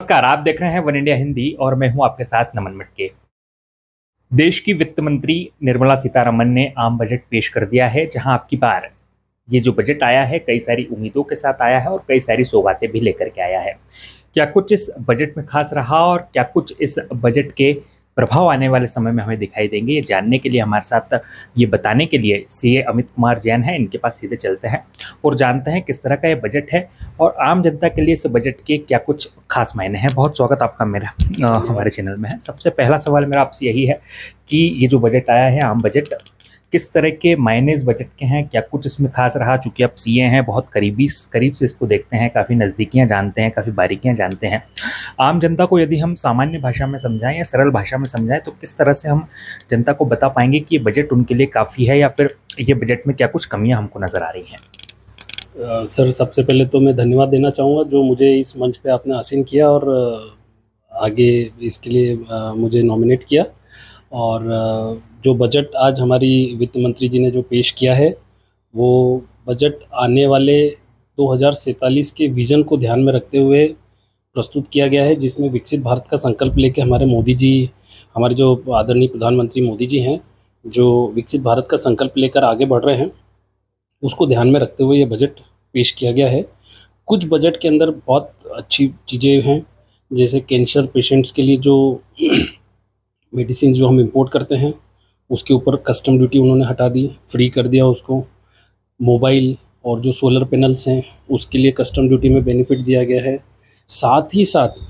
नमस्कार, आप देख रहे हैं वन इंडिया हिंदी और मैं हूं आपके साथ नमन मटके। देश की वित्त मंत्री निर्मला सीतारमण ने आम बजट पेश कर दिया है, जहां अब की बार ये जो बजट आया है कई सारी उम्मीदों के साथ आया है और कई सारी सौगातें भी लेकर के आया है। क्या कुछ इस बजट में खास रहा और क्या कुछ इस बजट के प्रभाव आने वाले समय में हमें दिखाई देंगे, ये जानने के लिए हमारे साथ ये बताने के लिए सीए अमित कुमार जैन हैं। इनके पास सीधे चलते हैं और जानते हैं किस तरह का ये बजट है और आम जनता के लिए इस बजट के क्या कुछ खास मायने हैं। बहुत स्वागत आपका मेरा हमारे चैनल में है। सबसे पहला सवाल मेरा आपसे यही है कि ये जो बजट आया है आम बजट, किस तरह के मायने इस बजट के हैं, क्या कुछ इसमें खास रहा? चूंकि आप सीए हैं, बहुत करीब से इसको देखते हैं, काफ़ी नज़दीकियां जानते हैं, काफ़ी बारीकियां जानते हैं। आम जनता को यदि हम सामान्य भाषा में समझाएं या सरल भाषा में समझाएं तो किस तरह से हम जनता को बता पाएंगे कि ये बजट उनके लिए काफ़ी है या फिर ये बजट में क्या कुछ कमियां हमको नज़र आ रही हैं? सर, सबसे पहले तो मैं धन्यवाद देना चाहूँगा जो मुझे इस मंच पे आपने आसीन किया और आगे इसके लिए मुझे नॉमिनेट किया। और जो बजट आज हमारी वित्त मंत्री जी ने जो पेश किया है, वो बजट आने वाले 2047 के विज़न को ध्यान में रखते हुए प्रस्तुत किया गया है, जिसमें विकसित भारत का संकल्प लेके हमारे मोदी जी, हमारे जो आदरणीय प्रधानमंत्री मोदी जी हैं, जो विकसित भारत का संकल्प लेकर आगे बढ़ रहे हैं, उसको ध्यान में रखते हुए ये बजट पेश किया गया है। कुछ बजट के अंदर बहुत अच्छी चीज़ें हैं, जैसे कैंसर पेशेंट्स के लिए जो मेडिसिन जो हम इंपोर्ट करते हैं उसके ऊपर कस्टम ड्यूटी उन्होंने हटा दी, फ्री कर दिया उसको। मोबाइल और जो सोलर पैनल्स हैं उसके लिए कस्टम ड्यूटी में बेनिफिट दिया गया है। साथ ही साथ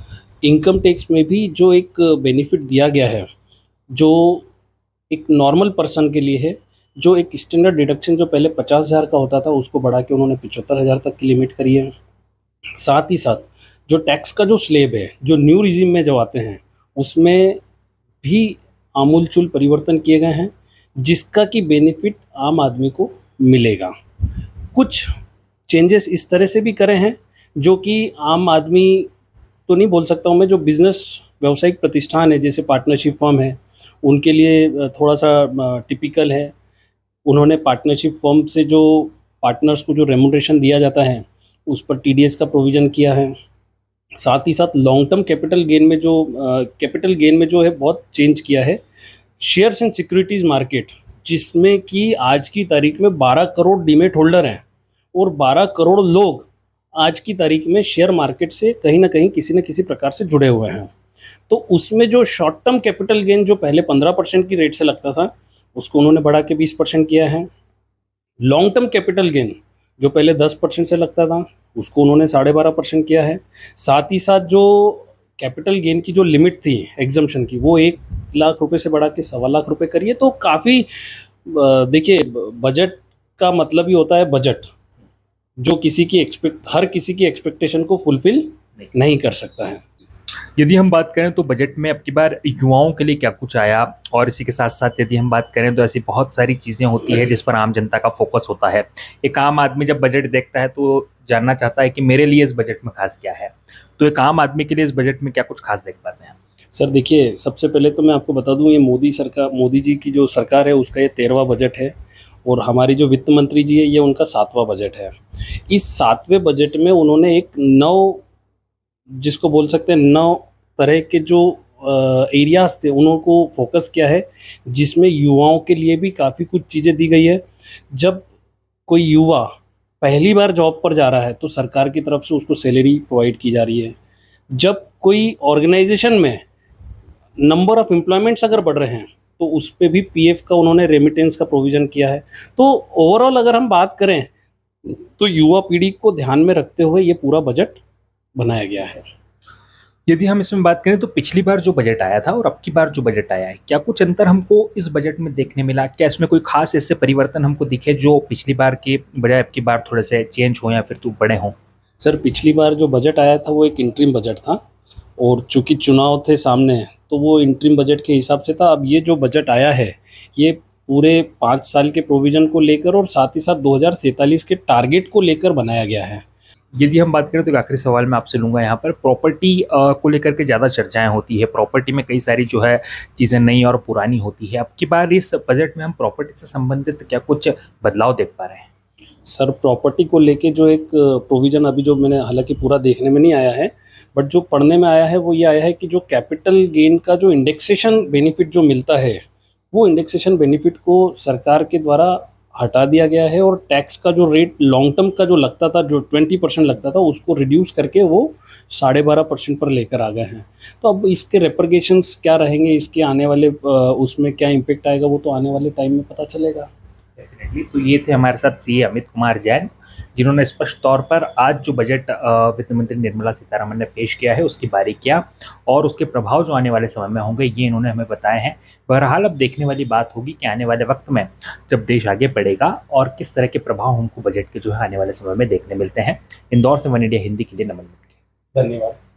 इनकम टैक्स में भी जो एक बेनिफिट दिया गया है, जो एक नॉर्मल पर्सन के लिए है, जो एक स्टैंडर्ड डिडक्शन जो पहले 50,000 का होता था उसको बढ़ा के उन्होंने 75,000 तक की लिमिट करी है। साथ ही साथ जो टैक्स का जो स्लैब है, जो न्यू रिजीम में जो आते हैं, उसमें भी आमूलचूल परिवर्तन किए गए हैं, जिसका कि बेनिफिट आम आदमी को मिलेगा। कुछ चेंजेस इस तरह से भी करे हैं जो कि आम आदमी तो नहीं बोल सकता हूँ मैं, जो बिज़नेस व्यावसायिक प्रतिष्ठान है जैसे पार्टनरशिप फर्म है, उनके लिए थोड़ा सा टिपिकल है। उन्होंने पार्टनरशिप फर्म से जो पार्टनर्स को जो रेम्यूनरेशन दिया जाता है उस पर टीडीएस का प्रोविज़न किया है। साथ ही साथ लॉन्ग टर्म कैपिटल गेन में जो है बहुत चेंज किया है। शेयर्स एंड सिक्योरिटीज़ मार्केट, जिसमें कि आज की तारीख में 12 करोड़ डीमेट होल्डर हैं और 12 करोड़ लोग आज की तारीख में शेयर मार्केट से कहीं ना कहीं किसी न किसी प्रकार से जुड़े हुए हैं। तो उसमें जो शॉर्ट टर्म कैपिटल गेन जो पहले 15% की रेट से लगता था, उसको उन्होंने बढ़ा के 20% किया है। लॉन्ग टर्म कैपिटल गेन जो पहले 10% से लगता था, उसको उन्होंने 12.5% किया है। साथ ही साथ जो कैपिटल गेन की जो लिमिट थी एग्जम्पशन की, वो 1 लाख रुपए से बढ़ा के 1.25 लाख रुपए करी है। तो काफ़ी देखिए, बजट का मतलब ही होता है बजट, जो हर किसी की एक्सपेक्टेशन को फुलफिल नहीं कर सकता है। यदि हम बात करें तो बजट में अब की बार युवाओं के लिए क्या कुछ आया, और इसी के साथ साथ यदि हम बात करें तो ऐसी बहुत सारी चीज़ें होती है जिस पर आम जनता का फोकस होता है। एक आम आदमी जब बजट देखता है तो जानना चाहता है कि मेरे लिए इस बजट में खास क्या है। तो एक आम आदमी के लिए इस बजट में क्या कुछ खास देख पाते हैं? सर देखिए, सबसे पहले तो मैं आपको बता दूं, ये मोदी जी की जो सरकार है उसका ये 13वां बजट है और हमारी जो वित्त मंत्री जी है ये उनका 7वां बजट है। इस 7वें बजट में उन्होंने एक जिसको बोल सकते हैं 9 तरह के जो एरियाज़ थे उनको फोकस किया है, जिसमें युवाओं के लिए भी काफ़ी कुछ चीज़ें दी गई है। जब कोई युवा पहली बार जॉब पर जा रहा है तो सरकार की तरफ से उसको सैलरी प्रोवाइड की जा रही है। जब कोई ऑर्गेनाइजेशन में नंबर ऑफ़ एम्प्लॉयमेंट्स अगर बढ़ रहे हैं तो उस पे भी पीएफ का उन्होंने रेमिटेंस का प्रोविज़न किया है। तो ओवरऑल अगर हम बात करें तो युवा पीढ़ी को ध्यान में रखते हुए ये पूरा बजट बनाया गया है। यदि हम इसमें बात करें तो पिछली बार जो बजट आया था और अब की बार जो बजट आया है, क्या कुछ अंतर हमको इस बजट में देखने मिला? क्या इसमें कोई खास ऐसे परिवर्तन हमको दिखे जो पिछली बार के बजाय अब की बार थोड़े से चेंज हो या फिर तो बड़े हों? सर, पिछली बार जो बजट आया था वो एक इंटरिम बजट था और चूँकि चुनाव थे सामने तो वो इंटरिम बजट के हिसाब से था। अब ये जो बजट आया है ये पूरे 5 साल के प्रोविज़न को लेकर और साथ ही साथ 2047 के टारगेट को लेकर बनाया गया है। यदि हम बात करें तो एक आखिरी सवाल मैं आपसे लूँगा यहाँ पर, प्रॉपर्टी को लेकर के ज़्यादा चर्चाएं होती है। प्रॉपर्टी में कई सारी जो है चीज़ें नई और पुरानी होती है। अब की बार इस बजट में हम प्रॉपर्टी से संबंधित क्या कुछ बदलाव देख पा रहे हैं? सर, प्रॉपर्टी को लेके जो एक प्रोविज़न अभी जो मैंने, हालाँकि पूरा देखने में नहीं आया है, बट जो पढ़ने में आया है वो ये आया है कि जो कैपिटल गेन का जो इंडेक्सेशन बेनिफिट जो मिलता है, वो इंडेक्सेशन बेनिफिट को सरकार के द्वारा हटा दिया गया है और टैक्स का जो रेट लॉन्ग टर्म का जो लगता था, जो 20% लगता था, उसको रिड्यूस करके वो 12.5% पर लेकर आ गए हैं। तो अब इसके रेपरकेशंस क्या रहेंगे, इसके आने वाले उसमें क्या इम्पैक्ट आएगा, वो तो आने वाले टाइम में पता चलेगा। डेफिनेटली। तो ये थे हमारे साथ सीए अमित कुमार जैन, जिन्होंने स्पष्ट तौर पर आज जो बजट वित्त मंत्री निर्मला सीतारमण ने पेश किया है उसकी बारीकियां और उसके प्रभाव जो आने वाले समय में होंगे ये इन्होंने हमें बताए हैं। बहरहाल अब देखने वाली बात होगी कि आने वाले वक्त में जब देश आगे बढ़ेगा और किस तरह के प्रभाव हमको बजट के जो है आने वाले समय में देखने मिलते हैं। इंदौर से वन इंडिया हिंदी के लिए नमन। धन्यवाद।